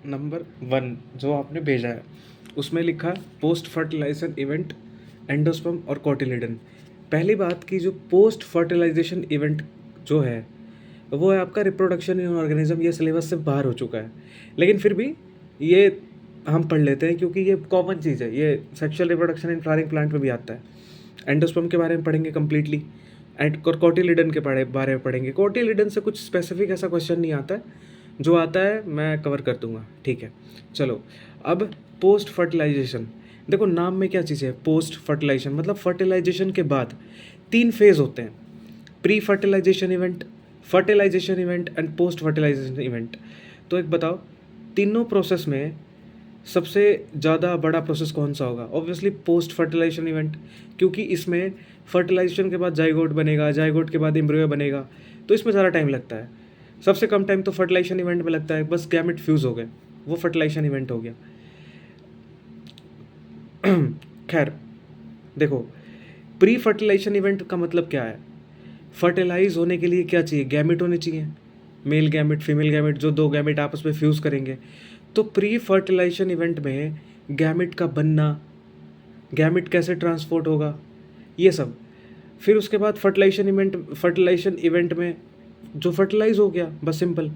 Number 1 जो आपने भेजा है उसमें लिखा पोस्ट फर्टिलाइजेशन इवेंट एंडोस्पर्म और कोटिलिडन। पहली बात की जो पोस्ट फर्टिलाइजेशन इवेंट जो है वो है आपका रिप्रोडक्शन इन ऑर्गेनिज्म। ये सिलेबस से बाहर हो चुका है, लेकिन फिर भी ये हम पढ़ लेते हैं क्योंकि ये कॉमन चीज़ है। ये sexual reproduction in flowering plant में भी आता है। एंडोस्पर्म के बारे में पढ़ेंगे कम्प्लीटली एंड कोटिलिडन के बारे में पढ़ेंगे। कोटिलिडन से कुछ स्पेसिफिक ऐसा क्वेश्चन नहीं आता है, जो आता है मैं कवर कर दूंगा। ठीक है, चलो अब पोस्ट फर्टिलाइजेशन। देखो नाम में क्या चीज़ है, पोस्ट फर्टिलाइजेशन मतलब फर्टिलाइजेशन के बाद 3 फेज होते हैं, pre fertilization event and post fertilization event. तो एक बताओ तीनों प्रोसेस में सबसे ज़्यादा बड़ा प्रोसेस कौन सा होगा? ऑब्वियसली पोस्ट फर्टिलाइजेशन इवेंट, क्योंकि इसमें फर्टिलाइजेशन के बाद जाइगोट बनेगा, जाइगोट के बाद एम्ब्रियो बनेगा, तो इसमें ज़्यादा टाइम लगता है। सबसे कम टाइम तो फर्टिलाइजेशन इवेंट में लगता है, बस गैमेट फ्यूज़ हो गए, वो फर्टिलाइजेशन इवेंट हो गया। खैर देखो, प्री फर्टिलाइजेशन इवेंट का मतलब क्या है? फर्टिलाइज होने के लिए क्या चाहिए? गैमेट होने चाहिए, मेल गैमेट फीमेल गैमेट, जो 2 गैमेट आपस में फ्यूज़ करेंगे। तो प्री फर्टिलाइजेशन इवेंट में गैमेट का बनना, गैमेट कैसे ट्रांसपोर्ट होगा, ये सब। फिर उसके बाद फर्टिलाइजेशन इवेंट में जो फर्टिलाइज हो गया, बस सिंपल।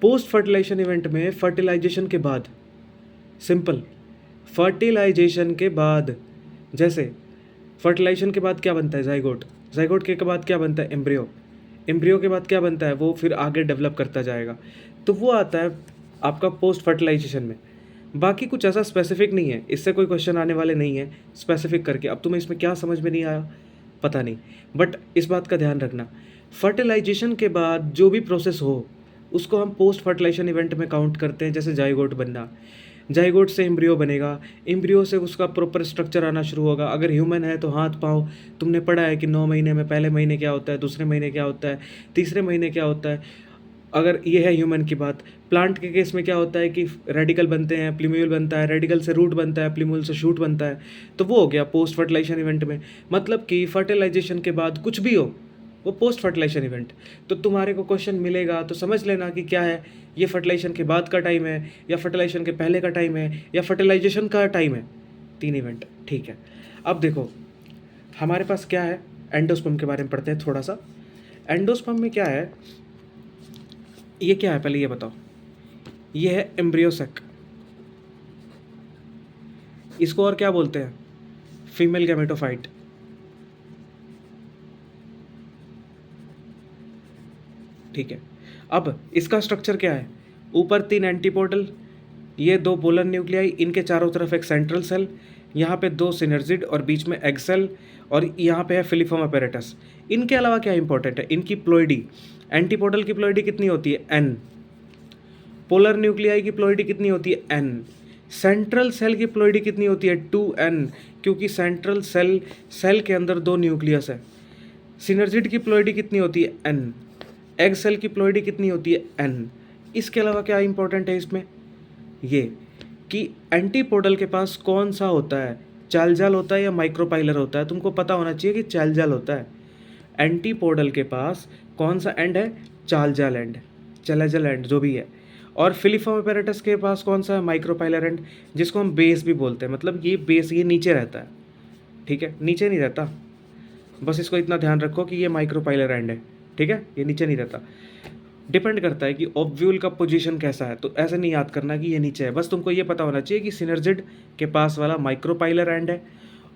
पोस्ट फर्टिलाइजेशन इवेंट में फर्टिलाइजेशन के बाद, सिंपल, फर्टिलाइजेशन के बाद, जैसे फर्टिलाइजेशन के बाद क्या बनता है? जाइगोट, जाइगोट के बाद क्या बनता है? एम्ब्रियो, एम्ब्रियो के बाद क्या बनता है? वो फिर आगे डेवलप करता जाएगा, तो वो आता है आपका पोस्ट फर्टिलाइजेशन में। बाकी कुछ ऐसा स्पेसिफिक नहीं है, इससे कोई क्वेश्चन आने वाले नहीं है स्पेसिफिक करके। अब तुम्हें इसमें क्या समझ में नहीं आया पता नहीं, बट इस बात का ध्यान रखना, फर्टिलाइजेशन के बाद जो भी प्रोसेस हो उसको हम पोस्ट फर्टिलाइजेशन इवेंट में काउंट करते हैं। जैसे जाइगोट बनना, जाइगोट से एम्ब्रियो बनेगा, एम्ब्रियो से उसका प्रॉपर स्ट्रक्चर आना शुरू होगा। अगर ह्यूमन है तो हाथ पाँव, तुमने पढ़ा है कि 9 महीने में पहले महीने क्या होता है, दूसरे महीने क्या होता है, तीसरे महीने क्या होता है। अगर ये है ह्यूमन की बात। प्लांट के केस में क्या होता है कि रेडिकल बनते हैं, प्लीम्यूल बनता है, रेडिकल से रूट बनता है, प्लीम्यूल से शूट बनता है, तो वो हो गया पोस्ट फर्टिलाइजेशन इवेंट में। मतलब कि फर्टिलाइजेशन के बाद कुछ भी हो वो पोस्ट फर्टिलाइजेशन इवेंट। तो तुम्हारे को क्वेश्चन मिलेगा तो समझ लेना कि क्या है, ये फर्टिलाइजेशन के बाद का टाइम है, या फर्टिलाइजेशन के पहले का टाइम है, या फर्टिलाइजेशन का टाइम है। 3 इवेंट, ठीक है। अब देखो हमारे पास क्या है, एंडोस्पर्म के बारे में पढ़ते हैं थोड़ा सा। एंडोस्पर्म में क्या है, ये क्या है पहले ये बताओ। ये है एम्ब्रियो सैक, इसको और क्या बोलते हैं? Female gametophyte. ठीक है, अब इसका स्ट्रक्चर क्या है? ऊपर 3 एंटीपोडल, ये 2 पोलर न्यूक्लियाई, इनके चारों तरफ एक सेंट्रल सेल, यहाँ पे 2 सिनर्जिड और बीच में एग सेल, और यहाँ पे है फिलिफॉर्म अपैरेटस। इनके अलावा क्या इंपॉर्टेंट है? इनकी प्लॉइडी। एंटीपोडल की प्लॉइडी कितनी होती है? एन। पोलर न्यूक्लियाई की प्लॉइडी कितनी होती है? एन। सेंट्रल सेल की प्लॉइडी कितनी होती है? 2n, क्योंकि सेंट्रल सेल के अंदर 2 न्यूक्लियस है। सिनर्जिड की प्लॉइडी कितनी होती है? n। एग सेल की प्लॉइडी कितनी होती है? n। इसके अलावा क्या इंपॉर्टेंट है इसमें? ये कि एंटीपोडल के पास कौन सा होता है, चाल जाल होता है या माइक्रोपाइलर होता है? तुमको पता होना चाहिए कि चाल जाल होता है। एंटीपोडल के पास कौन सा एंड है? चाल जाल एंड, चलाजल एंड, जो भी है। और फिलिफॉर्म अपैरेटस के पास कौन सा है? माइक्रोपाइलर एंड, जिसको हम बेस भी बोलते हैं। मतलब ये बेस, ये नीचे रहता है, ठीक है, नीचे नहीं रहता। बस इसको इतना ध्यान रखो कि ये माइक्रोपाइलर एंड है, ठीक है, ये नीचे नहीं रहता। डिपेंड करता है कि ओव्यूल का पोजीशन कैसा है, तो ऐसे नहीं याद करना कि ये नीचे है। बस तुमको ये पता होना चाहिए कि सिनर्जिड के पास वाला माइक्रोपाइलर एंड है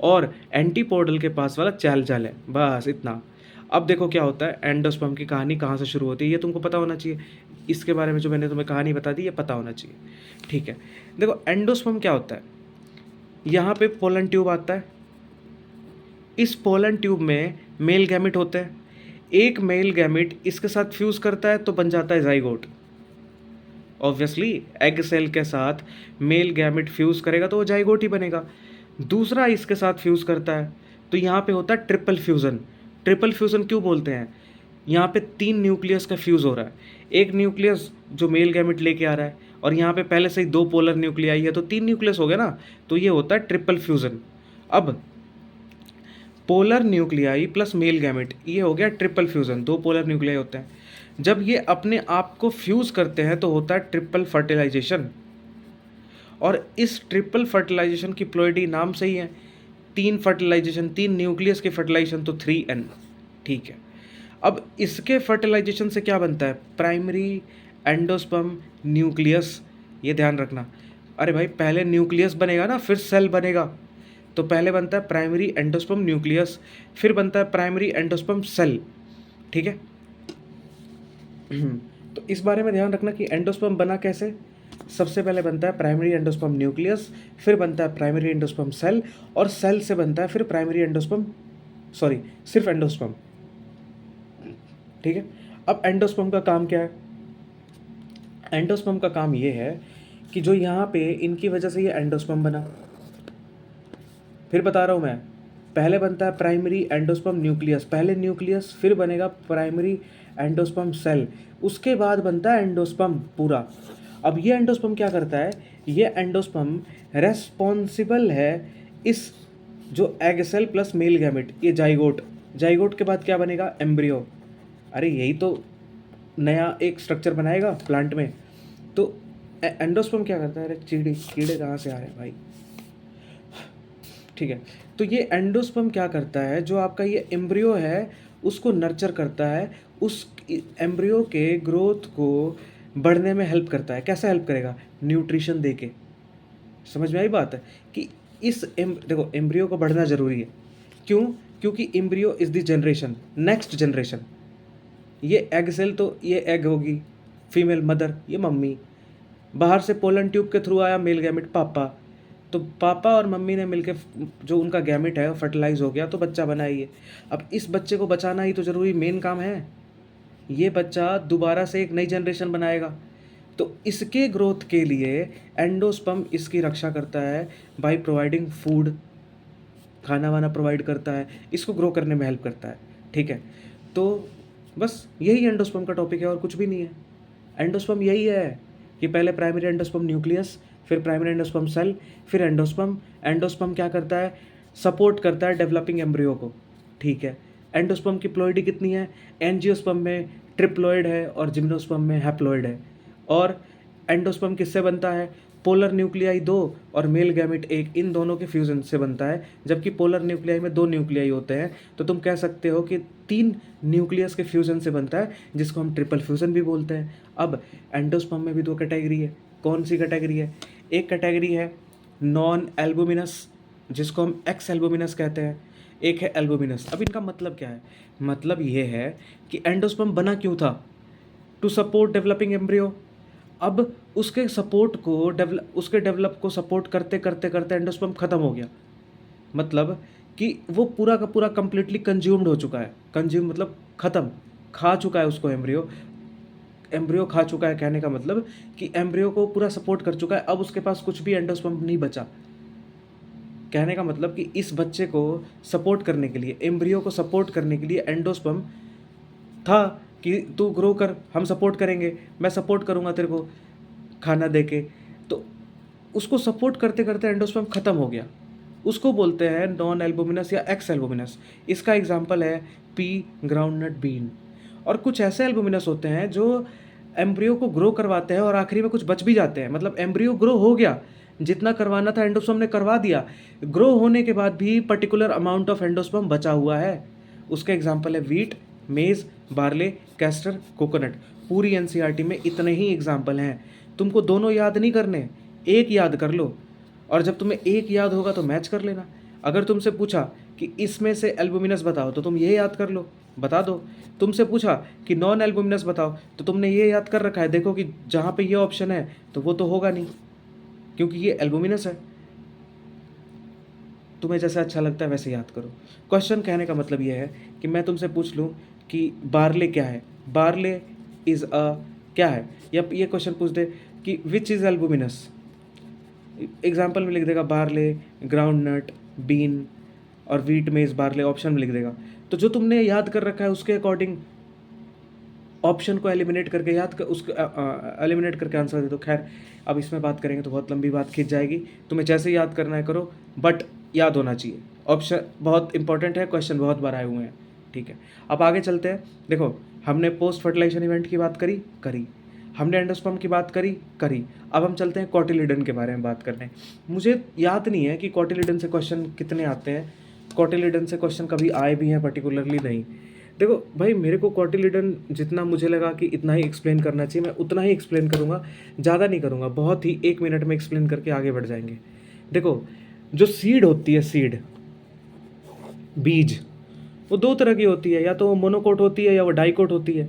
और एंटीपोडल के पास वाला चाल जाल है, बस इतना। अब देखो क्या होता है, एंडोस्पर्म की कहानी कहाँ से शुरू होती है ये तुमको पता होना चाहिए। इसके बारे में जो मैंने तुम्हें कहानी बता दी ये पता होना चाहिए, ठीक है। देखो एंडोस्पर्म क्या होता है, यहाँ पे पोलन ट्यूब आता है, इस पोलन ट्यूब में मेल गैमेट होते हैं, एक मेल गैमेट इसके साथ फ्यूज़ करता है तो बन जाता है जाइगोट। ऑब्वियसली एग सेल के साथ मेल गैमेट फ्यूज़ करेगा तो वो जाइगोट ही बनेगा। दूसरा इसके साथ फ्यूज़ करता है तो यहाँ पे होता है ट्रिपल फ्यूज़न। ट्रिपल फ्यूज़न क्यों बोलते हैं? यहाँ पे 3 न्यूक्लियस का फ्यूज़ हो रहा है, एक न्यूक्लियस जो मेल गैमेट लेके आ रहा है, और यहाँ पे पहले से ही 2 पोलर न्यूक्लियाई है तो 3 न्यूक्लियस हो गया ना, तो ये होता है ट्रिपल फ्यूज़न। अब polar nuclei plus male gamete, ये हो गया ट्रिपल फ्यूज़न, 2 पोलर न्यूक्लियाई होते हैं। जब ये अपने आप को फ्यूज़ करते हैं तो होता है ट्रिपल फर्टिलाइजेशन। और इस ट्रिपल फर्टिलाइजेशन की प्लॉइडी नाम से ही है, 3 फर्टिलाइजेशन, 3 न्यूक्लियस के फर्टिलाइजेशन तो 3N, ठीक है। अब इसके फर्टिलाइजेशन से क्या बनता है, प्राइमरी एंडोस्पर्म न्यूक्लियस, ये ध्यान रखना। अरे भाई पहले न्यूक्लियस बनेगा ना, फिर सेल बनेगा। तो पहले बनता है प्राइमरी एंडोस्पर्म न्यूक्लियस, फिर बनता है प्राइमरी एंडोस्पर्म सेल, ठीक है। तो इस बारे में ध्यान रखना कि एंडोस्पर्म बना कैसे। सबसे पहले बनता है प्राइमरी एंडोस्पर्म न्यूक्लियस, फिर बनता है प्राइमरी एंडोस्पर्म सेल, और सेल से बनता है फिर प्राइमरी एंडोस्पर्म, सॉरी सिर्फ एंडोस्पर्म, ठीक है। अब एंडोस्पर्म का काम क्या है, एंडोस्पर्म का काम ये है कि जो यहाँ पे इनकी वजह से ये एंडोस्पर्म बना, फिर बता रहा हूँ मैं, पहले बनता है प्राइमरी एंडोस्पर्म न्यूक्लियस, पहले न्यूक्लियस, फिर बनेगा प्राइमरी एंडोस्पर्म सेल, उसके बाद बनता है एंडोस्पर्म पूरा। अब ये एंडोस्पर्म क्या करता है, ये एंडोस्पर्म रेस्पॉन्सिबल है इस जो egg cell plus male gamete, ये जाइगोट, जाइगोट के बाद क्या बनेगा, एम्ब्रियो। अरे यही तो नया एक स्ट्रक्चर बनाएगा प्लांट में। तो एंडोस्पर्म क्या करता है, अरे कीड़े कहाँ से आ रहे हैं भाई, ठीक है। तो ये एंडोस्पर्म क्या करता है, जो आपका ये एम्ब्रियो है उसको नर्चर करता है, उस एम्ब्रियो के ग्रोथ को बढ़ने में हेल्प करता है। कैसे हेल्प करेगा, न्यूट्रिशन दे के। समझ में आई बात है कि देखो एम्ब्रियो को बढ़ना ज़रूरी है, क्यों, क्योंकि embryo is the generation, next generation. ये एग सेल तो ये एग होगी, फीमेल मदर, ये मम्मी, बाहर से पोलन ट्यूब के थ्रू आया मेल गैमेट पापा, तो पापा और मम्मी ने मिलकर जो उनका गैमेट है फर्टिलाइज हो गया तो बच्चा बना ही है। अब इस बच्चे को बचाना ही तो ज़रूरी मेन काम है, ये बच्चा दोबारा से एक नई जनरेशन बनाएगा। तो इसके ग्रोथ के लिए एंडोस्पर्म इसकी रक्षा करता है बाय प्रोवाइडिंग फूड, खाना वाना प्रोवाइड करता है, इसको ग्रो करने में हेल्प करता है, ठीक है। तो बस यही एंडोस्पर्म का टॉपिक है और कुछ भी नहीं है। एंडोस्पर्म यही है कि पहले प्राइमरी एंडोस्पर्म न्यूक्लियस, फिर प्राइमरी एंडोस्पर्म सेल, फिर एंडोस्पर्म। एंडोस्पर्म क्या करता है, सपोर्ट करता है डेवलपिंग एम्ब्रियो को, ठीक है। एंडोस्पर्म की प्लॉइडी कितनी है, एंजियोस्पर्म में ट्रिप्लॉइड है और जिम्नोस्पर्म में हैप्लॉइड है। और एंडोस्पर्म किससे बनता है, पोलर न्यूक्लियाई 2 और मेल गैमेट 1, इन दोनों के फ्यूजन से बनता है। जबकि पोलर न्यूक्लियाई में 2 न्यूक्लियाई होते हैं, तो तुम कह सकते हो कि 3 न्यूक्लियस के फ्यूजन से बनता है, जिसको हम ट्रिपल फ्यूजन भी बोलते हैं। अब एंडोस्पर्म में भी 2 कैटेगरी है, कौन सी कैटेगरी है, एक कैटेगरी है नॉन एल्बुमिनस, जिसको हम एक्स एल्बुमिनस कहते हैं, एक है एल्बुमिनस। अब इनका मतलब क्या है, मतलब ये है कि एंडोस्पर्म बना क्यों था, टू सपोर्ट डेवलपिंग एम्ब्रियो। अब उसके सपोर्ट को उसके डेवलप को सपोर्ट करते करते करते एंडोस्पर्म ख़त्म हो गया, मतलब कि वो पूरा का पूरा कंप्लीटली कंज्यूम्ड हो चुका है। कंज्यूम मतलब ख़त्म, खा चुका है उसको एम्ब्रियो, एम्ब्रियो खा चुका है, कहने का मतलब कि एम्ब्रियो को पूरा सपोर्ट कर चुका है, अब उसके पास कुछ भी एंडोस्पर्म नहीं बचा। कहने का मतलब कि इस बच्चे को सपोर्ट करने के लिए, एम्ब्रियो को सपोर्ट करने के लिए एंडोस्पर्म था कि तू ग्रो कर, हम सपोर्ट करेंगे, मैं सपोर्ट करूँगा तेरे को खाना दे के। तो उसको सपोर्ट करते करते एंडोस्पर्म ख़त्म हो गया, उसको बोलते हैं नॉन एल्बुमिनस या एक्स एल्बुमिनस। इसका एग्जांपल है पी, ग्राउंडनट, बीन। और कुछ ऐसे एल्बुमिनस होते हैं जो एम्ब्रियो को ग्रो करवाते हैं और आखिरी में कुछ बच भी जाते हैं, मतलब एम्ब्रियो ग्रो हो गया, जितना करवाना था एंडोस्पर्म ने करवा दिया, ग्रो होने के बाद भी पर्टिकुलर अमाउंट ऑफ एंडोस्पर्म बचा हुआ है। उसका एग्जांपल है वीट, मेज़, बार्ले, कैस्टर, कोकोनट। पूरी एनसीईआरटी में इतने ही एग्जाम्पल हैं, तुमको दोनों याद नहीं करने, एक याद कर लो, और जब तुम्हें एक याद होगा तो मैच कर लेना। अगर तुमसे पूछा कि इसमें से एल्बुमिनस बताओ तो तुम ये याद कर लो, बता दो। तुमसे पूछा कि नॉन एल्बुमिनस बताओ तो तुमने ये याद कर रखा है, देखो कि जहाँ पे ये ऑप्शन है तो वो तो होगा नहीं, क्योंकि ये एल्बुमिनस है। तुम्हें जैसे अच्छा लगता है वैसे याद करो। क्वेश्चन कहने का मतलब ये है कि मैं तुमसे पूछ लूँ कि बार्ले क्या है, बार्ले इज़ अ क्या है, या ये क्वेश्चन पूछ दे कि विच इज़ एल्बुमिनस, एग्जाम्पल में लिख देगा बार्ले, ग्राउंडनट, बीन और वीट, मेज़, बार्ले, ऑप्शन में लिख देगा। तो जो तुमने याद कर रखा है उसके अकॉर्डिंग ऑप्शन को एलिमिनेट करके याद कर, उसको एलिमिनेट करके आंसर दे दो। खैर अब इसमें बात करेंगे तो बहुत लंबी बात खींच जाएगी, तुम्हें जैसे याद करना है करो, बट याद होना चाहिए। ऑप्शन बहुत इंपॉर्टेंट है, क्वेश्चन बहुत बार आए हुए हैं, ठीक है। अब आगे चलते हैं। देखो हमने पोस्ट फर्टिलाइजेशन इवेंट की बात करी, हमने एंडोस्पर्म की बात करी। अब हम चलते हैं कोटिलिडन के बारे में बात करने। मुझे याद नहीं है कि कोटिलिडन से क्वेश्चन कितने आते हैं, कोटिलिडन से क्वेश्चन कभी आए भी हैं पर्टिकुलरली नहीं। देखो भाई, मेरे को कोटिलिडन जितना मुझे लगा कि इतना ही एक्सप्लेन करना चाहिए, मैं उतना ही एक्सप्लेन करूँगा, ज़्यादा नहीं करूँगा, बहुत ही 1 मिनट में एक्सप्लेन करके आगे बढ़ जाएंगे। देखो, जो सीड होती है, सीड बीज, वो 2 तरह की होती है, या तो वो मोनोकोट होती है या वो डाइकोट होती है।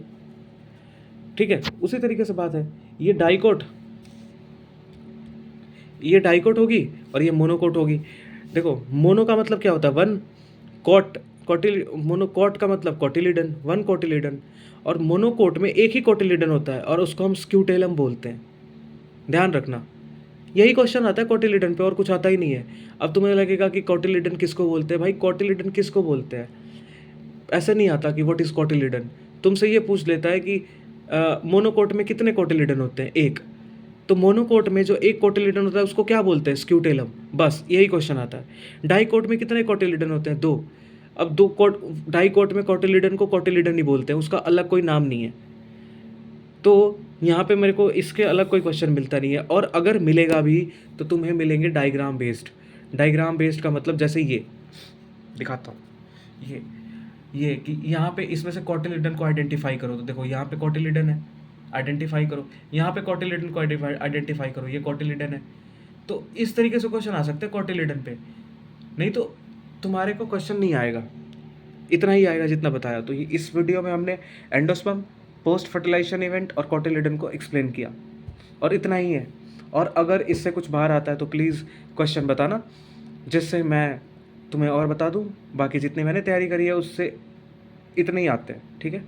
ठीक है, उसी तरीके से बात है, ये डाइकोट होगी और ये मोनोकोट होगी। देखो, मोनो का मतलब क्या होता है, वन कोट, मोनोकोट का मतलब कोटिलिडन, वन कोटिलिडन, और मोनोकोट में एक ही कोटिलिडन होता है और उसको हम स्क्यूटेलम बोलते हैं। ध्यान रखना, यही क्वेश्चन आता है कोटिलिडन पे, और कुछ आता ही नहीं है। अब तुम्हें लगेगा कि कोटिलिडन किसको बोलते हैं, भाई कोटिलिडन किसको बोलते हैं, ऐसे नहीं आता कि व्हाट इज कोटिलिडन। तुमसे ये पूछ लेता है कि मोनोकोट में कितने कोटिलिडन होते हैं, एक, तो मोनोकोट में जो एक कोटिलिडन होता है उसको क्या बोलते हैं, स्क्यूटेलम, बस यही क्वेश्चन आता है। डाइकोट में कितने कोटिलिडन होते हैं, 2। अब डाइकोट में कोटिलिडन को कोटिलिडन ही बोलते हैं, उसका अलग कोई नाम नहीं है। तो यहाँ पे मेरे को इसके अलग कोई क्वेश्चन मिलता नहीं है, और अगर मिलेगा भी तो तुम्हें मिलेंगे डायग्राम बेस्ड। डायग्राम बेस्ड का मतलब जैसे ये दिखाता हूँ, ये कि यहाँ पे इसमें से कोटिलिडन को आइडेंटिफाई करो, तो देखो यहाँ पे कोटिलिडन है, आइडेंटिफाई करो, यहाँ पे कोटिलिडन को आइडेंटिफाई करो, ये कोटिलिडन है। तो इस तरीके से क्वेश्चन आ सकते हैं कोटिलिडन पे, नहीं तो तुम्हारे को क्वेश्चन नहीं आएगा, इतना ही आएगा जितना बताया। तो ये इस वीडियो में हमने एंडोस्पर्म, पोस्ट फर्टिलाइजेशन इवेंट और कोटिलिडन को एक्सप्लेन किया, और इतना ही है। और अगर इससे कुछ बाहर आता है तो प्लीज़ क्वेश्चन बताना, जिससे मैं तुम्हें और बता दूं। बाकी जितनी मैंने तैयारी करी है उससे इतने ही आते हैं, ठीक है।